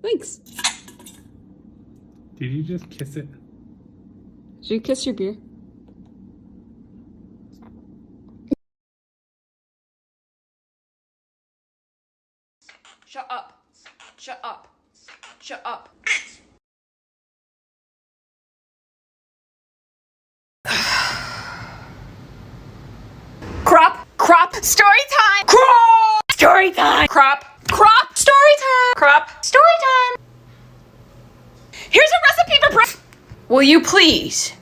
Thanks. Did you just kiss it? Did you kiss your beer? Shut up. Shut up. Shut up. Crop, story time! Crop! Story time! Crop, story time! Crop, story time! Here's a recipe for bread. Will you please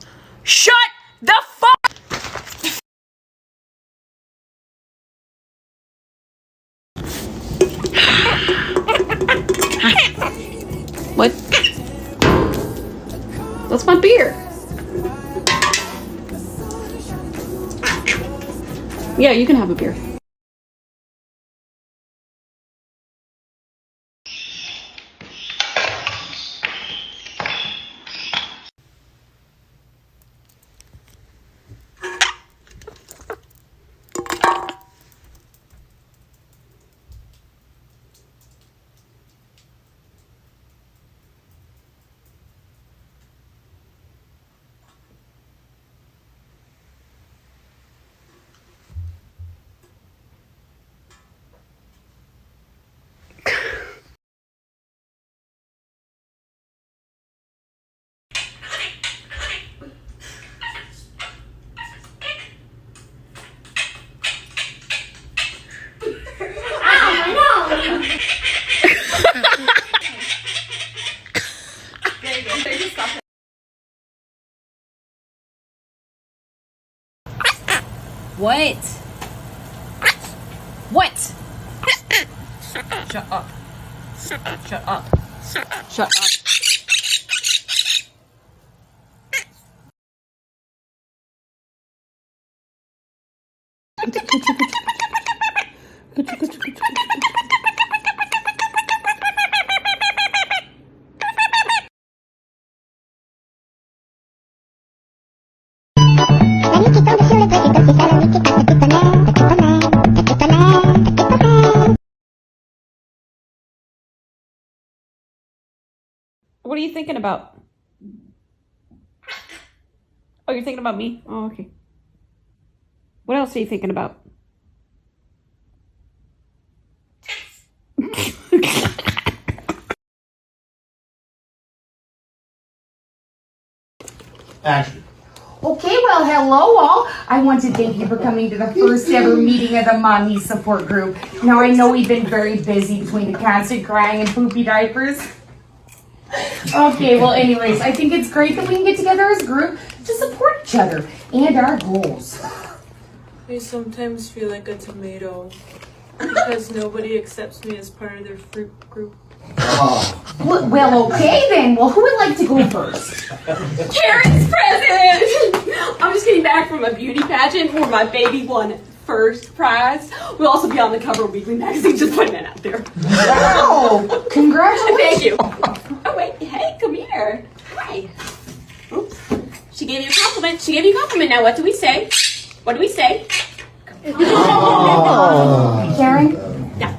shut the fuck? What? That's my beer. Yeah, you can have a beer. What? What? Shut up. Shut up. Shut up. What are you thinking about? Oh, you're thinking about me? Oh, okay. What else are you thinking about? Action. Okay, well, hello all. I want to thank you for coming to the first ever meeting of the Mommy Support Group. Now, I know we've been very busy between the constant crying and poopy diapers. Okay, well, anyways, I think it's great that we can get together as a group to support each other and our goals. I sometimes feel like a tomato because nobody accepts me as part of their fruit group. Well, okay then. Well, who would like to go first? Karen's present! I'm just getting back from a beauty pageant where my baby won first prize. We'll also be on the cover of Weekly Magazine, just putting that out there. Wow! Congratulations! Thank you. Oh, wait. Hey, come here. Hi. Oops. She gave you a compliment. She gave you a compliment. Now, what do we say? What do we say? Oh. Karen? Yeah.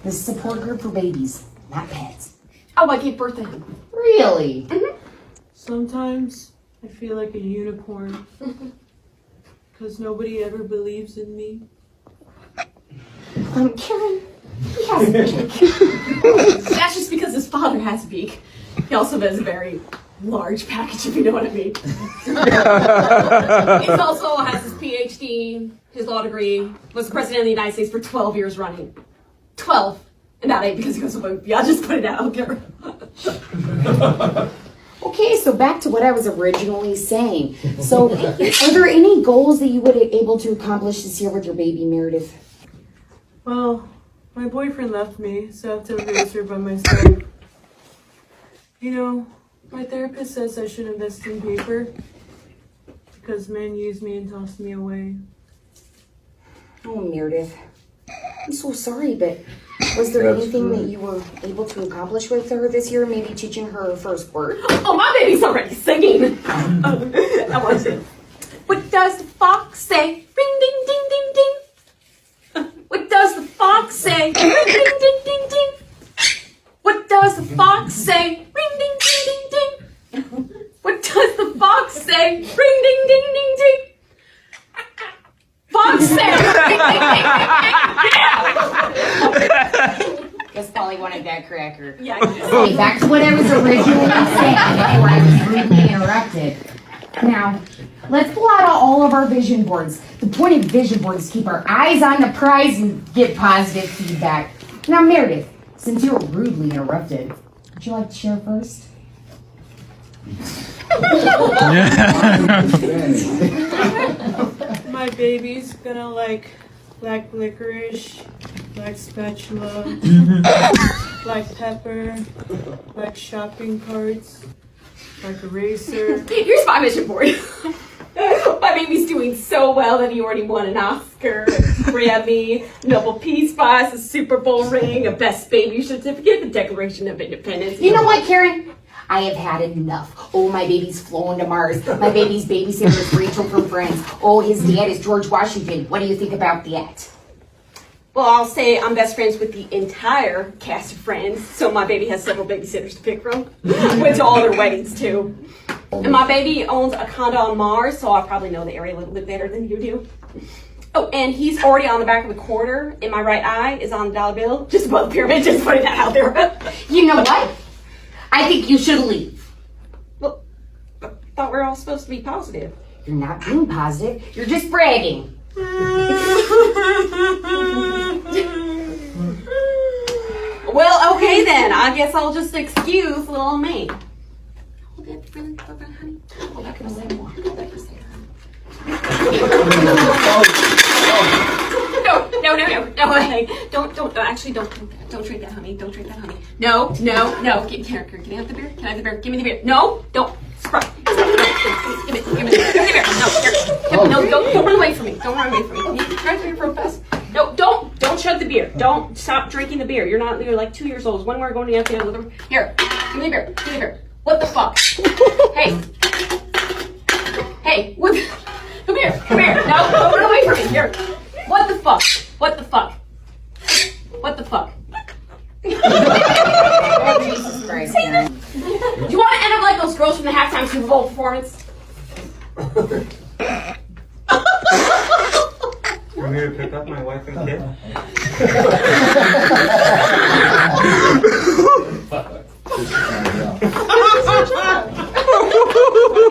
This is a support group for babies, not pets. Oh, I gave birth to him. Really? Mm-hmm. Sometimes I feel like a unicorn because nobody ever believes in me. Karen, he has a beak. That's just because his father has a beak. He also has a very large package, if you know what I mean. He also has his PhD, his law degree, was the president of the United States for 12 years running. 12. And that ain't because he goes to Wimpy. I'll just put it out there. Okay, so back to what I was originally saying. So, are there any goals that you would be able to accomplish this year with your baby, Meredith? Well, my boyfriend left me, so I have to raise her by myself. You know, my therapist says I should invest in paper because men use me and toss me away. Oh, Meredith. I'm so sorry, but was there anything that you were able to accomplish with her this year? Maybe teaching her first word? Oh, my baby's already singing. I want to. What does the fox say? Ring ding ding ding ding. What does the fox say? Ring ding ding ding ding. What does the fox say? Ring ding ding ding ding. What does the fox say? Ring ding ding ding ding. Fox say. Ring ding ding ding ding. Guess Polly wanted that cracker. Yeah. Okay, back to what I was originally saying before I was rudely interrupted. Now, let's pull out all of our vision boards. The point of vision boards is keep our eyes on the prize and get positive feedback. Now, Meredith, since you were rudely interrupted, would you like to share first? My baby's gonna like black licorice, black spatula, black pepper, black shopping carts, black eraser. Here's my vision board. My baby's doing so well that he already won an Oscar, a Grammy, Nobel Peace Prize, a Super Bowl ring, a Best Baby Certificate, the Declaration of Independence. You know what, Karen? I have had enough. Oh, my baby's flown to Mars. My baby's babysitter is Rachel from Friends. Oh, his dad is George Washington. What do you think about that? Well, I'll say I'm best friends with the entire cast of Friends, so my baby has several babysitters to pick from. Went to all their weddings, too. And my baby owns a condo on Mars, so I probably know the area a little bit better than you do. Oh, and he's already on the back of the quarter. In my right eye is on the dollar bill, just above the pyramid, just putting that out there. You know what? I think you should leave. Well, I thought we were all supposed to be positive. You're not being positive. You're just bragging. Well, okay then. I guess I'll just excuse little me. Hold it, really, honey. Hold back and say more. Hold back and say No, hey, don't, actually, don't drink that, honey. Don't drink that, honey. No. Can I have the beer? Can I have the beer? Give me the beer. No, don't. Sprite. Give me the beer. No, don't run away from me. Don't run away from me. Can you try to drink real fast? No, don't chug the beer. Don't stop drinking the beer. You're like 2 years old. One more going to the other. Here, give me the beer. What the fuck? Hey, what? Come here. No, don't run away from me. Here. What the fuck? Oh, Jesus Christ. Do you want to end up like those girls from the halftime Super Bowl performance? You want me to pick up my wife and kid?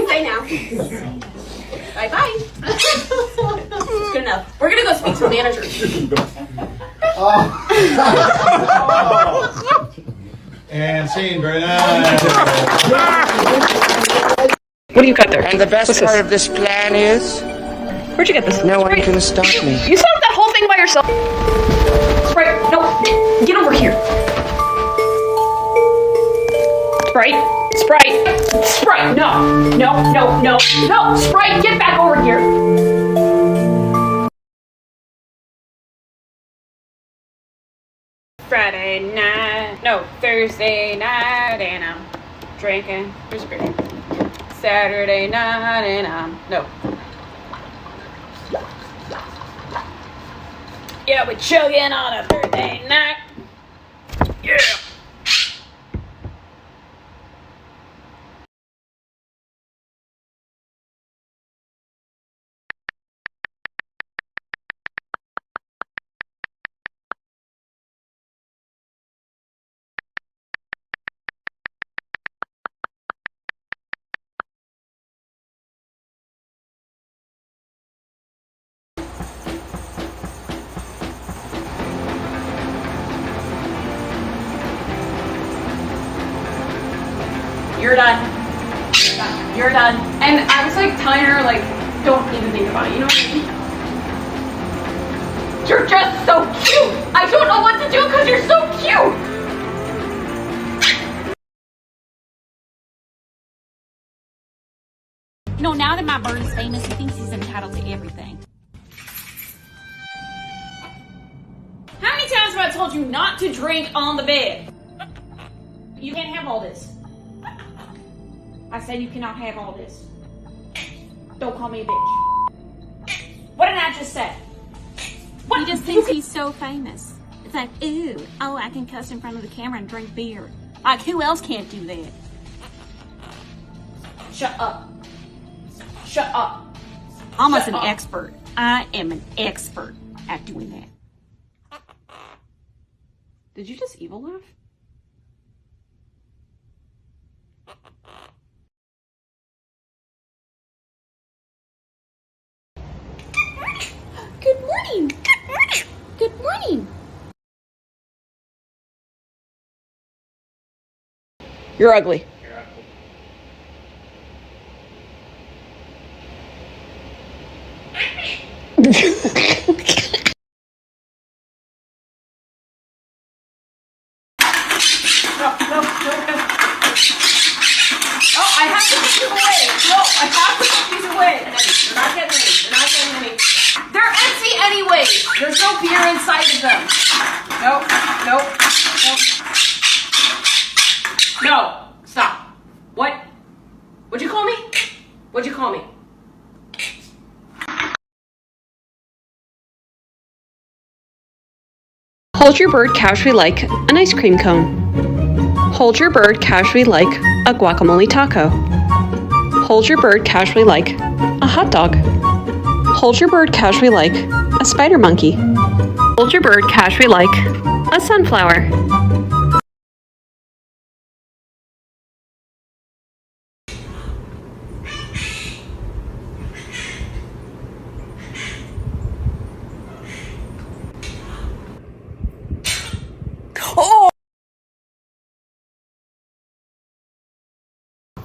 Say now. Bye. It's good enough. We're gonna go speak to the manager. And scene, very nice. What do you got there? And the best part of this plan is Where'd you get this? no one can stop me. You set up that whole thing by yourself. Sprite, no, get over here. Sprite, no, Sprite, get back over here. Thursday night, and I'm drinking. There's a beer. Saturday night, and yeah, we're chugging on a Thursday night. Yeah. You're done. And I was like telling her, like, don't even think about it, you know what I mean? You're just so cute! I don't know what to do because you're so cute! You know, now that my bird is famous, he thinks he's entitled to everything. How many times have I told you not to drink on the bed? You can't have all this. I said you cannot have all this. Don't call me a bitch. to say? He just thinks he's so famous. It's like, ooh, oh, I can cuss in front of the camera and drink beer. Like, who else can't do that? Shut up. Shut up. Almost Shut an up. expert. I am an expert at doing that. Did you just evil laugh? Good morning. Good morning. Good morning. You're ugly. Oh, I have to put these away. No, I have to put these away. They're not getting any. They're not getting any. They're empty anyway. There's no beer inside of them. Nope. Nope. Nope. No. Stop. What? What'd you call me? What'd you call me? Hold your bird casually like an ice cream cone. Hold your bird casually like a guacamole taco. Hold your bird casually like a hot dog. Hold your bird casually like a spider monkey. Hold your bird casually like a sunflower.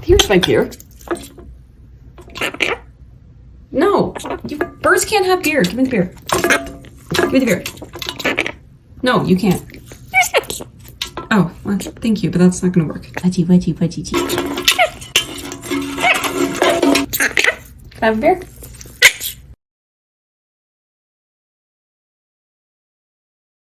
Here's my beer. No, birds can't have beer. Give me the beer. Give me the beer. No, you can't. Oh, well, thank you, but that's not gonna work. Pudgy, pudgy, pudgy, pudgy. Can I have a beer?